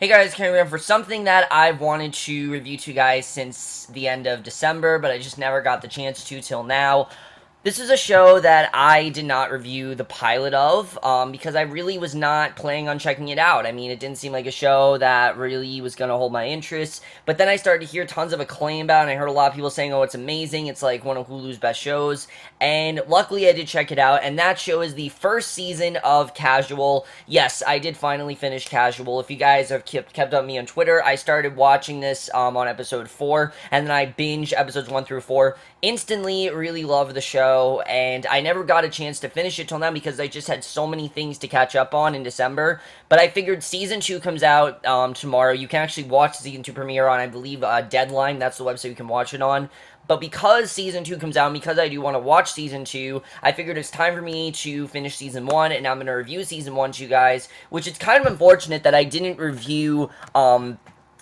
Hey guys, coming around for something that I've wanted to review to you guys since the end of December, but I just never got the chance to till now. This is a show that I did not review the pilot of because I really was not planning on checking it out. I mean, it didn't seem like a show that really was going to hold my interest. But then I started to hear tons of acclaim about it, and I heard a lot of people saying, oh, it's amazing. It's like one of Hulu's best shows. And luckily, I did check it out, and that show is the first season of Casual. Yes, I did finally finish Casual. If you guys have kept up with me on Twitter, I started watching this on episode 4, and then I binged episodes 1 through 4. Instantly, really loved the show, and I never got a chance to finish it till now because I just had so many things to catch up on in December. But I figured season 2 comes out tomorrow. You can actually watch the season 2 premiere on, I believe, Deadline. That's the website you can watch it on. But because season 2 comes out, and because I do want to watch season 2, I figured it's time for me to finish season 1, and I'm going to review season 1 to you guys, which is kind of unfortunate that I didn't review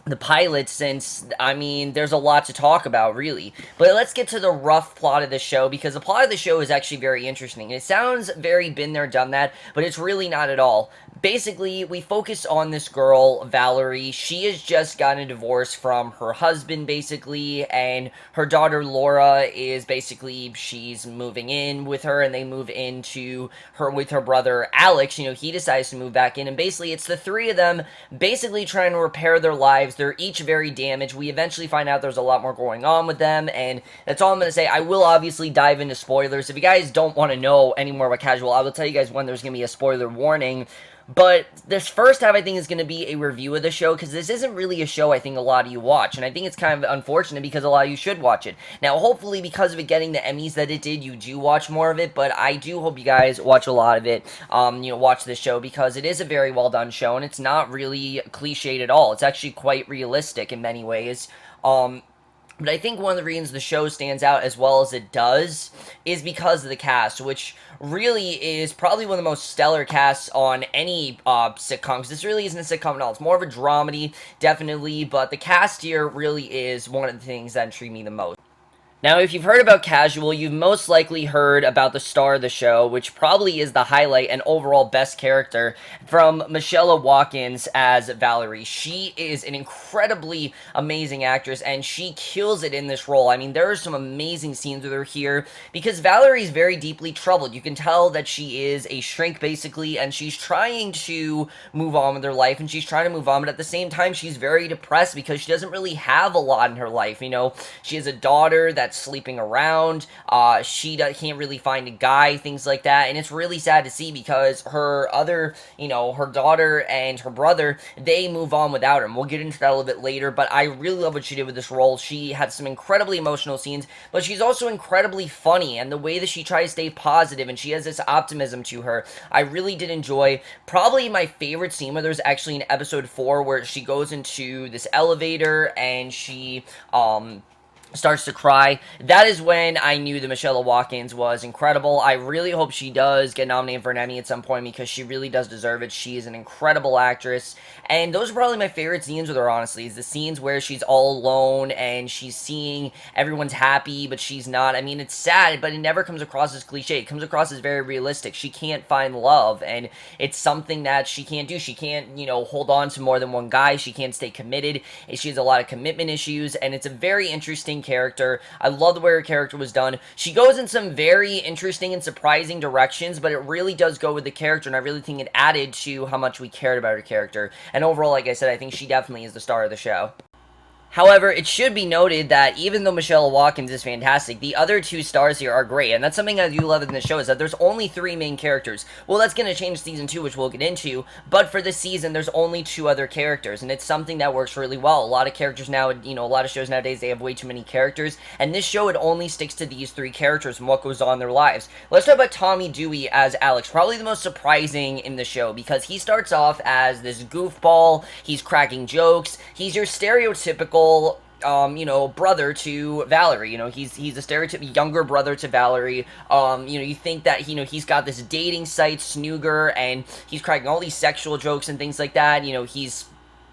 the pilot, since, I mean, there's a lot to talk about, really. But let's get to the rough plot of the show, because the plot of the show is actually very interesting. It sounds very been there, done that, but it's really not at all. Basically, we focus on this girl, Valerie. She has just gotten a divorce from her husband, basically, and her daughter, Laura, is basically, she's moving in with her, and they move into her with her brother, Alex. You know, he decides to move back in, and basically, it's the three of them basically trying to repair their lives. They're each very damaged. We eventually find out there's a lot more going on with them, and that's all I'm going to say. I will obviously dive into spoilers. If you guys don't want to know any more about Casual, I will tell you guys when there's going to be a spoiler warning. But this first half, I think, is going to be a review of the show, because this isn't really a show I think a lot of you watch, and I think it's kind of unfortunate because a lot of you should watch it. Now, hopefully, because of it getting the Emmys that it did, you do watch more of it, but I do hope you guys watch a lot of it, watch this show, because it is a very well-done show, and it's not really cliched at all. It's actually quite realistic in many ways. But I think one of the reasons the show stands out as well as it does is because of the cast, which really is probably one of the most stellar casts on any sitcom. This really isn't a sitcom at all. It's more of a dramedy, definitely, but the cast here really is one of the things that intrigue me the most. Now, if you've heard about Casual, you've most likely heard about the star of the show, which probably is the highlight and overall best character, from Michelle Watkins as Valerie. She is an incredibly amazing actress, and she kills it in this role. I mean, there are some amazing scenes with her here, because Valerie is very deeply troubled. You can tell that she is a shrink, basically, and she's trying to move on with her life, and she's trying to move on, but at the same time, she's very depressed because she doesn't really have a lot in her life. You know, she has a daughter that's sleeping around, she can't really find a guy, things like that, and it's really sad to see because her other, her daughter and her brother, they move on without her, and we'll get into that a little bit later, but I really love what she did with this role. She had some incredibly emotional scenes, but she's also incredibly funny, and the way that she tries to stay positive, and she has this optimism to her, I really did enjoy. Probably my favorite scene with her is actually in episode 4, where she goes into this elevator, and she, starts to cry. That is when I knew that Michelle Watkins was incredible. I really hope she does get nominated for an Emmy at some point, because she really does deserve it. She is an incredible actress, and those are probably my favorite scenes with her, honestly, is the scenes where she's all alone and she's seeing everyone's happy, but she's not. I mean, it's sad, but it never comes across as cliche. It comes across as very realistic. She can't find love, and it's something that she can't do. She can't, hold on to more than one guy. She can't stay committed. She has a lot of commitment issues, and it's a very interesting character. I love the way her character was done. She goes in some very interesting and surprising directions, but it really does go with the character, and I really think it added to how much we cared about her character. And overall, like I said, I think she definitely is the star of the show. However, it should be noted that even though Michelle Watkins is fantastic, the other two stars here are great, and that's something I do love in the show, is that there's only 3 main characters. Well, that's going to change season 2, which we'll get into, but for this season, there's only 2 other characters, and it's something that works really well. A lot of characters now, a lot of shows nowadays, they have way too many characters, and this show, it only sticks to these 3 characters and what goes on in their lives. Let's talk about Tommy Dewey as Alex, probably the most surprising in the show, because he starts off as this goofball, he's cracking jokes, he's your stereotypical brother to Valerie. He's a stereotypical younger brother to Valerie. You think that, he's got this dating site, Snooger, and he's cracking all these sexual jokes and things like that. He's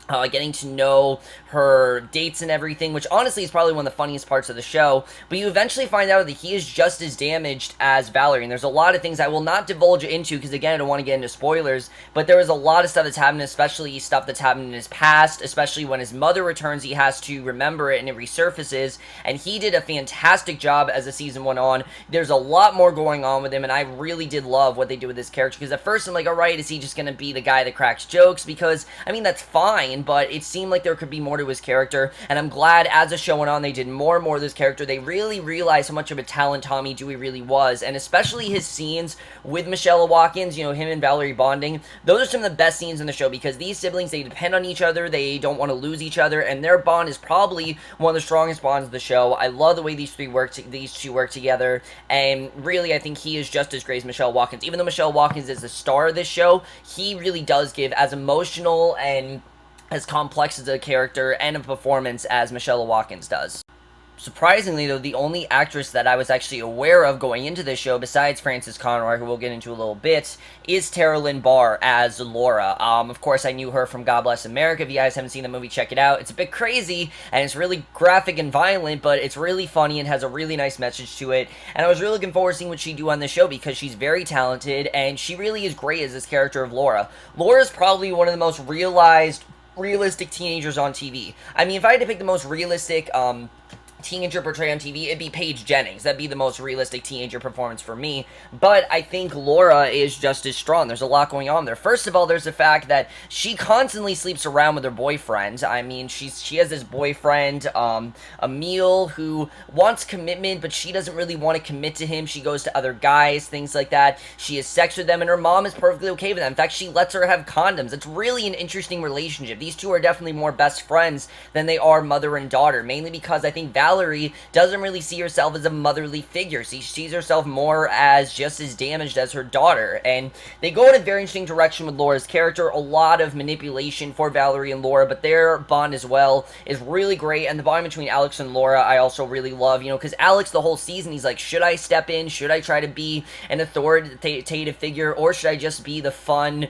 getting to know her dates and everything, which honestly is probably one of the funniest parts of the show. But you eventually find out that he is just as damaged as Valerie, and there's a lot of things I will not divulge into because, again, I don't want to get into spoilers, but there is a lot of stuff that's happened, especially stuff that's happened in his past, especially when his mother returns, he has to remember it and it resurfaces, and he did a fantastic job as the season went on. There's a lot more going on with him, and I really did love what they did with this character, because at first I'm like, alright, is he just going to be the guy that cracks jokes? Because, I mean, that's fine, but it seemed like there could be more to his character, and I'm glad as the show went on, they did more and more of this character. They really realized how much of a talent Tommy Dewey really was, and especially his scenes with Michelle Watkins, you know, him and Valerie bonding. Those are some of the best scenes in the show, because these siblings, they depend on each other, they don't want to lose each other, and their bond is probably one of the strongest bonds of the show. I love the way these two work together, and really, I think he is just as great as Michelle Watkins. Even though Michelle Watkins is the star of this show, he really does give as emotional and as complex as a character and a performance as Michelle Watkins does. Surprisingly, though, the only actress that I was actually aware of going into this show, besides Frances Conroy, who we'll get into a little bit, is Tara Lynn Barr as Laura. Of course, I knew her from God Bless America. If you guys haven't seen the movie, check it out. It's a bit crazy, and it's really graphic and violent, but it's really funny and has a really nice message to it. And I was really looking forward to seeing what she'd do on the show, because she's very talented, and she really is great as this character of Laura. Laura's probably one of the most realistic teenagers on TV. I mean, if I had to pick the most realistic, teenager portrayed on TV, it'd be Paige Jennings. That'd be the most realistic teenager performance for me. But I think Laura is just as strong. There's a lot going on there. First of all, there's the fact that she constantly sleeps around with her boyfriend. I mean, she has this boyfriend, Emil, who wants commitment, but she doesn't really want to commit to him. She goes to other guys, things like that. She has sex with them, and her mom is perfectly okay with that. In fact, she lets her have condoms. It's really an interesting relationship. These two are definitely more best friends than they are mother and daughter, mainly because I think Valerie doesn't really see herself as a motherly figure. She sees herself more as just as damaged as her daughter, and they go in a very interesting direction with Laura's character. A lot of manipulation for Valerie and Laura, but their bond as well is really great, and the bond between Alex and Laura I also really love, you know, because Alex, the whole season, he's like, should I step in? Should I try to be an authoritative figure, or should I just be the fun,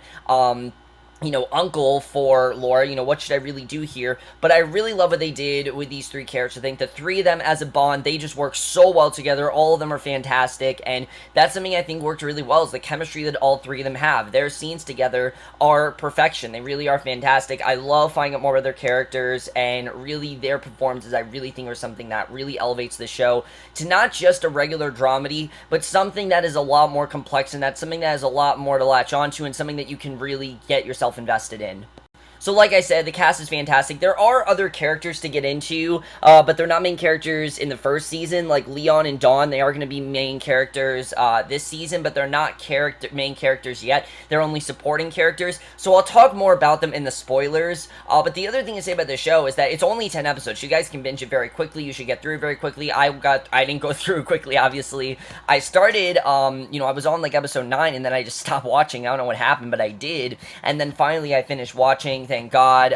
you know, uncle for Laura? You know, what should I really do here? But I really love what they did with these three characters. I think the three of them as a bond, they just work so well together. All of them are fantastic, and that's something I think worked really well, is the chemistry that all three of them have. Their scenes together are perfection. They really are fantastic. I love finding out more about their characters, and really their performances I really think are something that really elevates the show to not just a regular dramedy, but something that is a lot more complex, and that's something that has a lot more to latch onto, and something that you can really get yourself invested in. So like I said, the cast is fantastic. There are other characters to get into, but they're not main characters in the first season. Like Leon and Dawn, they are going to be main characters this season, but they're not main characters yet. They're only supporting characters. So I'll talk more about them in the spoilers. But the other thing to say about the show is that it's only 10 episodes. You guys can binge it very quickly. You should get through it very quickly. I didn't go through it quickly, obviously. I started, you know, I was on like episode 9, and then I just stopped watching. I don't know what happened, but I did. And then finally I finished watching, thank God.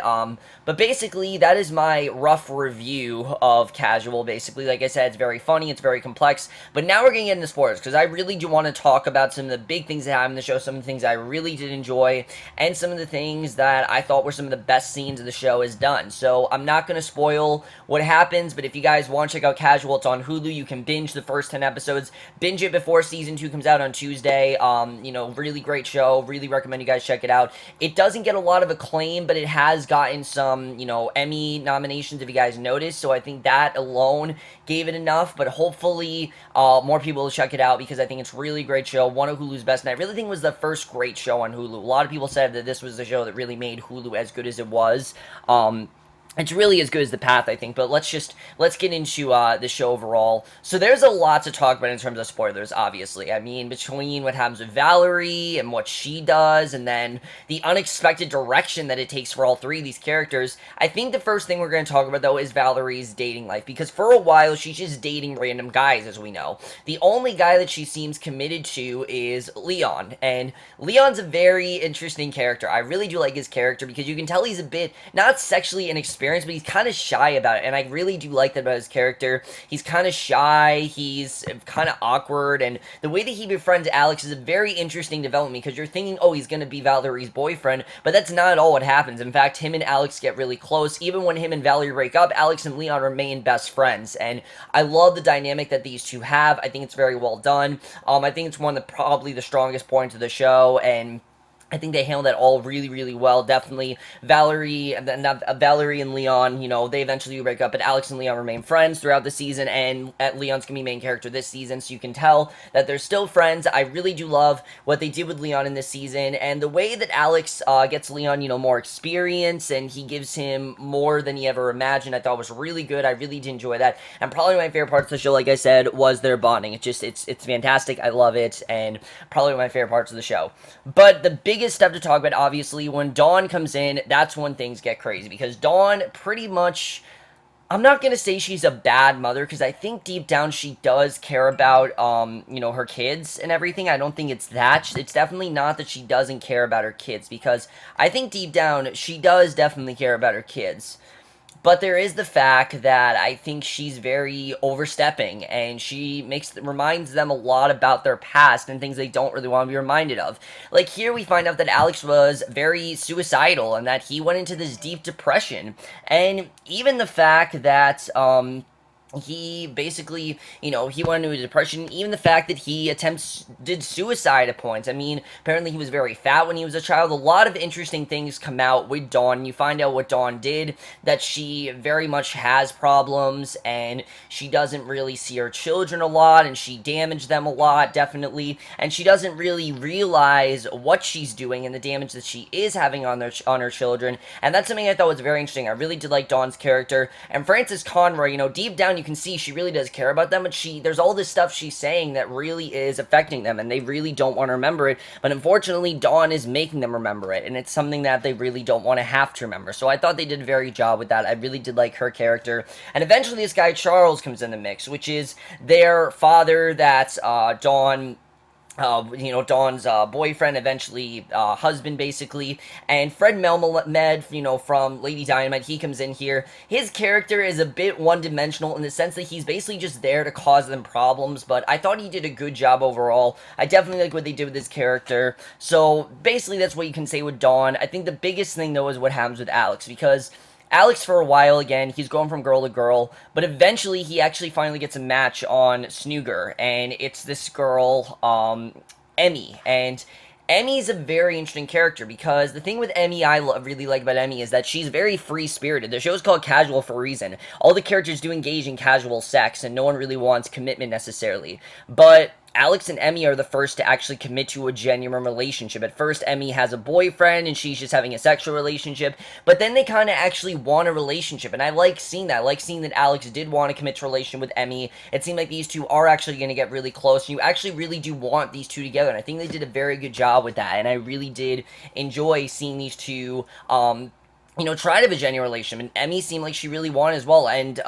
But basically, that is my rough review of Casual. Basically, like I said, it's very funny, it's very complex, but now we're going to get into spoilers, because I really do want to talk about some of the big things that happened in the show, some of the things I really did enjoy, and some of the things that I thought were some of the best scenes of the show has done. So I'm not going to spoil what happens, but if you guys want to check out Casual, it's on Hulu. You can binge the first 10 episodes, binge it before season 2 comes out on Tuesday. You know, really great show, really recommend you guys check it out. It doesn't get a lot of acclaim, but it has gotten some, you know, Emmy nominations, if you guys noticed, so I think that alone gave it enough. But hopefully more people will check it out, because I think it's a really great show, one of Hulu's best, and I really think it was the first great show on Hulu. A lot of people said that this was the show that really made Hulu as good as it was. It's really as good as The Path, I think, but let's get into the show overall. So there's a lot to talk about in terms of spoilers, obviously. I mean, between what happens with Valerie and what she does, and then the unexpected direction that it takes for all three of these characters, I think the first thing we're going to talk about, though, is Valerie's dating life, because for a while, she's just dating random guys, as we know. The only guy that she seems committed to is Leon, and Leon's a very interesting character. I really do like his character, because you can tell he's a bit, not sexually inexperienced, experience, but he's kind of shy about it, and I really do like that about his character. He's kind of shy, he's kind of awkward, and the way that he befriends Alex is a very interesting development, because you're thinking, oh, he's going to be Valerie's boyfriend, but that's not at all what happens. In fact, him and Alex get really close. Even when him and Valerie break up, Alex and Leon remain best friends, and I love the dynamic that these two have. I think it's very well done. I think it's one of probably the strongest points of the show, and I think they handled that all really, really well. Definitely, Valerie and Leon, they eventually break up, but Alex and Leon remain friends throughout the season, and Leon's gonna be main character this season, so you can tell that they're still friends. I really do love what they did with Leon in this season, and the way that Alex gets Leon, more experience, and he gives him more than he ever imagined, I thought was really good. I really did enjoy that, and probably my favorite parts of the show, like I said, was their bonding. It's fantastic. I love it, and probably one of my favorite parts of the show. But the biggest stuff to talk about, obviously, when Dawn comes in, that's when things get crazy, because Dawn pretty much, I'm not going to say she's a bad mother, because I think deep down she does care about, her kids and everything. I don't think it's that. It's definitely not that she doesn't care about her kids, because I think deep down she does definitely care about her kids. But there is the fact that I think she's very overstepping, and she reminds them a lot about their past and things they don't really want to be reminded of. Like, here we find out that Alex was very suicidal, and that he went into this deep depression. And even the fact that, he basically, he went into a depression. Even the fact that he did suicide at points. I mean, apparently he was very fat when he was a child. A lot of interesting things come out with Dawn. You find out what Dawn did, that she very much has problems, and she doesn't really see her children a lot, and she damaged them a lot, definitely, and she doesn't really realize what she's doing and the damage that she is having on her children, and that's something I thought was very interesting. I really did like Dawn's character, and Frances Conroy, deep down you can see she really does care about them, but there's all this stuff she's saying that really is affecting them, and they really don't want to remember it, but unfortunately Dawn is making them remember it, and it's something that they really don't want to have to remember. So I thought they did a very good job with that. I really did like her character, and eventually this guy Charles comes in the mix, which is their father, that's Dawn, Dawn's boyfriend, eventually husband, basically, and Fred Melmed, from Lady Dynamite, he comes in here. His character is a bit one-dimensional in the sense that he's basically just there to cause them problems, but I thought he did a good job overall. I definitely like what they did with his character, so basically that's what you can say with Dawn. I think the biggest thing, though, is what happens with Alex, because Alex, for a while, again, he's going from girl to girl, but eventually he actually finally gets a match on Snooger, and it's this girl, Emmy, and Emmy's a very interesting character, because the thing with Emmy I really like about Emmy is that she's very free-spirited. The show's called Casual for a reason. All the characters do engage in casual sex, and no one really wants commitment necessarily, but Alex and Emmy are the first to actually commit to a genuine relationship. At first, Emmy has a boyfriend, and she's just having a sexual relationship, but then they kind of actually want a relationship, and I like seeing that. I like seeing that Alex did want to commit to a relationship with Emmy. It seemed like these two are actually going to get really close, and you actually really do want these two together, and I think they did a very good job with that, and I really did enjoy seeing these two, try to have a genuine relationship, and Emmy seemed like she really wanted as well, and,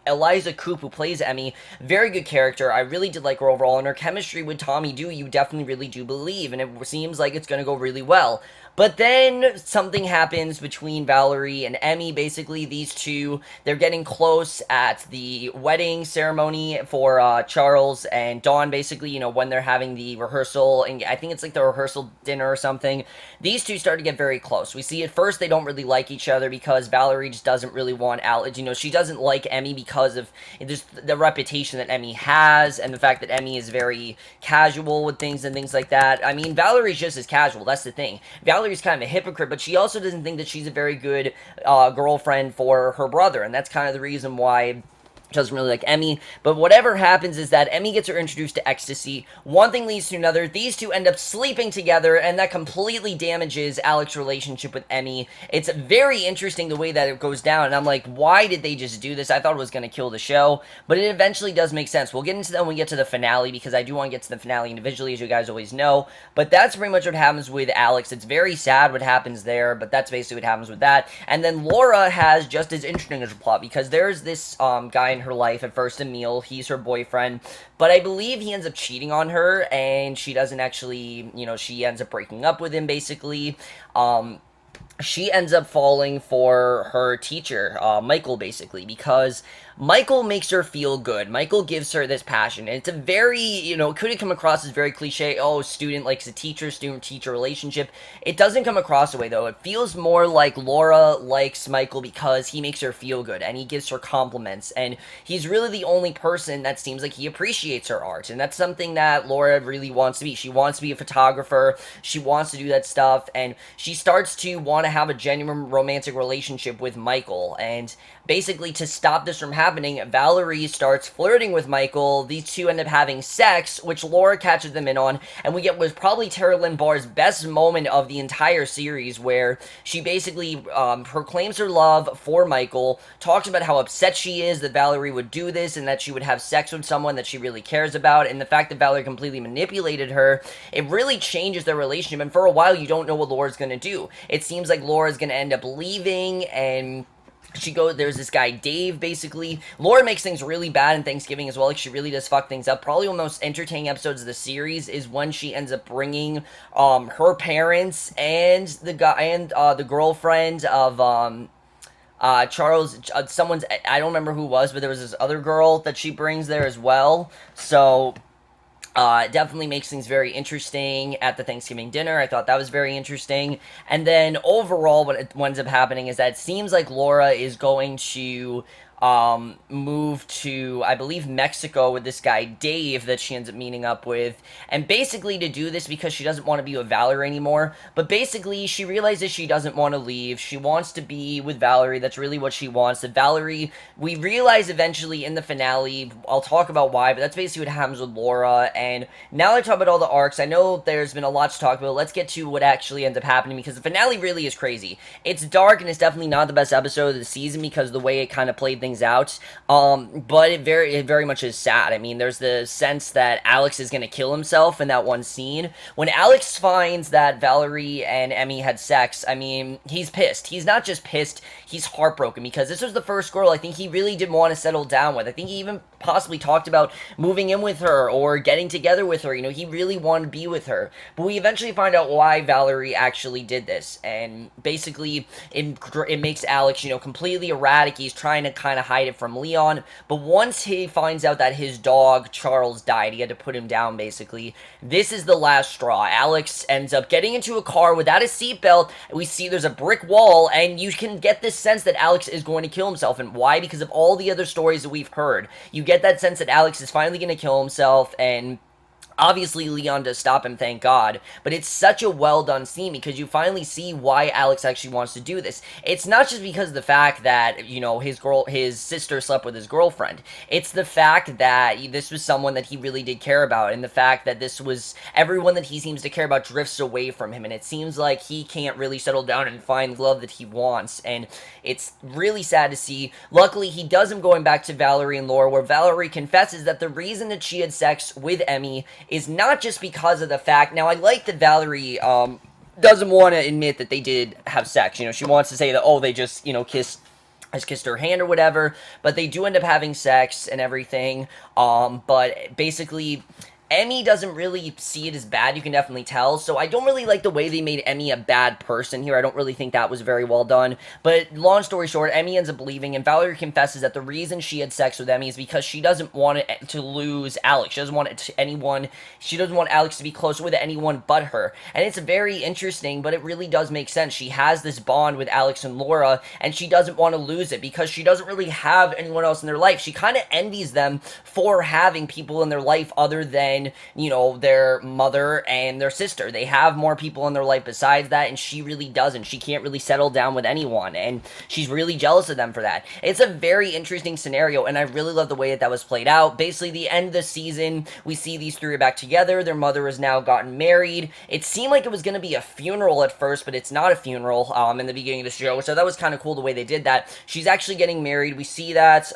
Eliza Coupe, who plays Emmy, very good character. I really did like her overall, and her chemistry with Tommy Dewey, you definitely really do believe, and it seems like it's going to go really well. But then something happens between Valerie and Emmy. Basically, these two, they're getting close at the wedding ceremony for Charles and Dawn, basically, when they're having the rehearsal, and I think it's like the rehearsal dinner or something. These two start to get very close. We see at first they don't really like each other, because Valerie just doesn't really want Alex. She doesn't like Emmy because of just the reputation that Emmy has, and the fact that Emmy is very casual with things and things like that. I mean, Valerie's just as casual, that's the thing. Valerie's kind of a hypocrite, but she also doesn't think that she's a very good girlfriend for her brother, and that's kind of the reason why doesn't really like Emmy. But whatever happens is that Emmy gets her introduced to ecstasy. One thing leads to another. These two end up sleeping together, and that completely damages Alex's relationship with Emmy. It's very interesting the way that it goes down, and I'm like, why did they just do this? I thought it was going to kill the show, but it eventually does make sense. We'll get into that when we get to the finale, because I do want to get to the finale individually, as you guys always know, but that's pretty much what happens with Alex. It's very sad what happens there, but that's basically what happens with that. And then Laura has just as interesting as a plot, because there's this guy in her life at first, Emil. He's her boyfriend, but I believe he ends up cheating on her, and she doesn't actually, she ends up breaking up with him, basically. she ends up falling for her teacher, Michael, basically, because Michael makes her feel good. Michael gives her this passion. And it's a very, it could come across as very cliche, oh, student likes a teacher, student-teacher relationship. It doesn't come across the way, though. It feels more like Laura likes Michael because he makes her feel good, and he gives her compliments, and he's really the only person that seems like he appreciates her art, and that's something that Laura really wants to be. She wants to be a photographer, she wants to do that stuff, and she starts to want to have a genuine romantic relationship with Michael, and basically to stop this from happening, Valerie starts flirting with Michael. These two end up having sex, which Laura catches them in on, and we get was probably Tara Lynn Barr's best moment of the entire series, where she basically proclaims her love for Michael, talks about how upset she is that Valerie would do this and that she would have sex with someone that she really cares about, and the fact that Valerie completely manipulated her, it really changes their relationship, and for a while you don't know what Laura's going to do. It seems like Laura's going to end up leaving, and there's this guy, Dave, basically. Laura makes things really bad in Thanksgiving as well. Like, she really does fuck things up. Probably one of the most entertaining episodes of the series is when she ends up bringing, her parents and the guy, and, the girlfriend of, Charles, someone's, I don't remember who it was, but there was this other girl that she brings there as well. So, it definitely makes things very interesting at the Thanksgiving dinner. I thought that was very interesting. And then overall, what ends up happening is that it seems like Laura is going to move to, I believe, Mexico with this guy, Dave, that she ends up meeting up with. And basically to do this because she doesn't want to be with Valerie anymore. But basically, she realizes she doesn't want to leave. She wants to be with Valerie. That's really what she wants. That Valerie, we realize eventually in the finale, I'll talk about why, but that's basically what happens with Laura. And now I talk about all the arcs. I know there's been a lot to talk about. Let's get to what actually ends up happening, because the finale really is crazy. It's dark, and it's definitely not the best episode of the season because of the way it kind of played things out, but it very much is sad. I mean, there's the sense that Alex is going to kill himself in that one scene. When Alex finds that Valerie and Emmy had sex, I mean, he's pissed. He's not just pissed, he's heartbroken, because this was the first girl I think he really did want to settle down with. I think he even possibly talked about moving in with her or getting together with her. He really wanted to be with her. But we eventually find out why Valerie actually did this, and basically it makes Alex, completely erratic. He's trying to kind of hide it from Leon, but once he finds out that his dog Charles died, he had to put him down, basically. This is the last straw. Alex ends up getting into a car without a seatbelt. We see there's a brick wall, and you can get this sense that Alex is going to kill himself. And why? Because of all the other stories that we've heard. You get that sense that Alex is finally going to kill himself, and obviously, Leon does stop him, thank God, but it's such a well-done scene because you finally see why Alex actually wants to do this. It's not just because of the fact that, his sister slept with his girlfriend. It's the fact that this was someone that he really did care about, and the fact that this was everyone that he seems to care about drifts away from him, and it seems like he can't really settle down and find love that he wants, and it's really sad to see. Luckily, he does him going back to Valerie and Laura, where Valerie confesses that the reason that she had sex with Emmy is not just because of the fact. Now, I like that Valerie doesn't want to admit that they did have sex. She wants to say that, oh, they just, kissed her hand or whatever, but they do end up having sex and everything. But basically, Emmy doesn't really see it as bad, you can definitely tell, so I don't really like the way they made Emmy a bad person here. I don't really think that was very well done, but long story short, Emmy ends up leaving, and Valerie confesses that the reason she had sex with Emmy is because she doesn't want it to lose Alex. She doesn't want she doesn't want Alex to be close with anyone but her, and it's very interesting, but it really does make sense. She has this bond with Alex and Laura, and she doesn't want to lose it because she doesn't really have anyone else in their life. She kind of envies them for having people in their life other than, their mother and their sister. They have more people in their life besides that, and she really doesn't. She can't really settle down with anyone, and she's really jealous of them for that. It's a very interesting scenario, and I really love the way that was played out. Basically, the end of the season, we see these three are back together. Their mother has now gotten married. It seemed like it was going to be a funeral at first, but it's not a funeral in the beginning of the show, so that was kind of cool the way they did that. She's actually getting married. We see that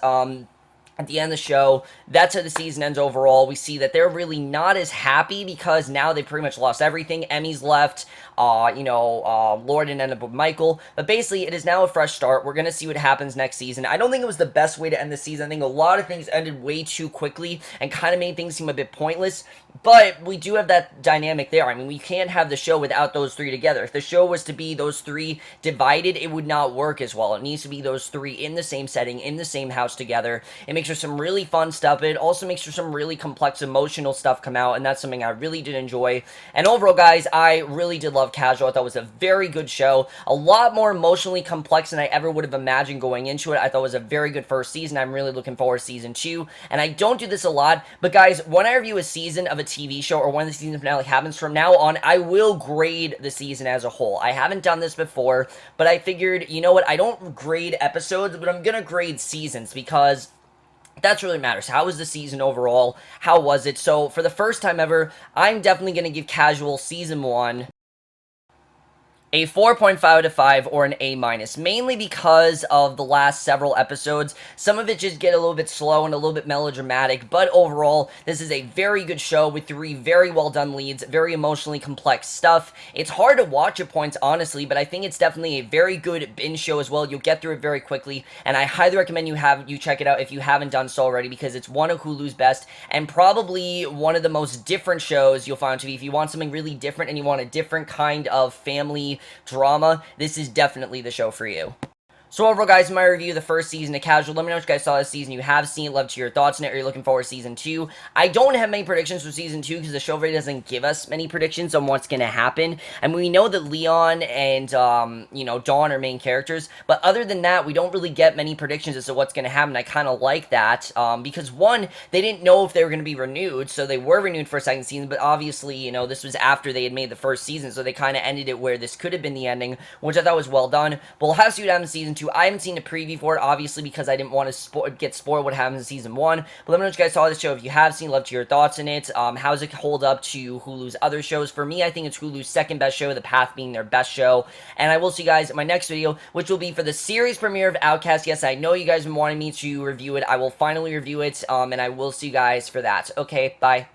at the end of the show. That's how the season ends overall. We see that they're really not as happy because now they pretty much lost everything. Emmy's left. Lord and end up with Michael. But basically, it is now a fresh start. We're going to see what happens next season. I don't think it was the best way to end the season. I think a lot of things ended way too quickly and kind of made things seem a bit pointless. But we do have that dynamic there. I mean, we can't have the show without those three together. If the show was to be those three divided, it would not work as well. It needs to be those three in the same setting, in the same house together. It makes for some really fun stuff, but it also makes for some really complex emotional stuff come out, and that's something I really did enjoy. And overall, guys, I really did love Casual. I thought it was a very good show. A lot more emotionally complex than I ever would have imagined going into it. I thought it was a very good first season. I'm really looking forward to season 2. And I don't do this a lot, but guys, when I review a season of a TV show or when the season finale happens, from now on, I will grade the season as a whole. I haven't done this before, but I figured, you know what, I don't grade episodes, but I'm gonna grade seasons because that's really matters. How was the season overall? How was it? So, for the first time ever, I'm definitely gonna give Casual Season 1 a 4.5 out of 5 or an A-, mainly because of the last several episodes. Some of it just get a little bit slow and a little bit melodramatic, but overall, this is a very good show with 3 very well done leads, very emotionally complex stuff. It's hard to watch at points, honestly, but I think it's definitely a very good binge show as well. You'll get through it very quickly, and I highly recommend you check it out if you haven't done so already, because it's one of Hulu's best, and probably one of the most different shows you'll find on TV. If you want something really different and you want a different kind of family drama, this is definitely the show for you. So overall, guys, my review of the first season of Casual. Let me know what you guys saw this season. You have seen it. Love to hear your thoughts on it. Are you looking forward to season 2? I don't have many predictions for season 2 because the show really doesn't give us many predictions on what's going to happen. And we know that Leon and, Dawn are main characters. But other than that, we don't really get many predictions as to what's going to happen. I kind of like that because, one, they didn't know if they were going to be renewed. So they were renewed for a second season. But obviously, this was after they had made the first season. So they kind of ended it where this could have been the ending, which I thought was well done. But we'll have to see what happens in season 2. I haven't seen a preview for it, obviously, because I didn't want to get spoiled what happens in season 1. But let me know what you guys saw this show. If you have seen, love to hear your thoughts in it. How does it hold up to Hulu's other shows? For me, I think it's Hulu's second best show, The Path being their best show. And I will see you guys in my next video, which will be for the series premiere of Outcast. Yes, I know you guys have been wanting me to review it. I will finally review it, and I will see you guys for that. Okay, bye.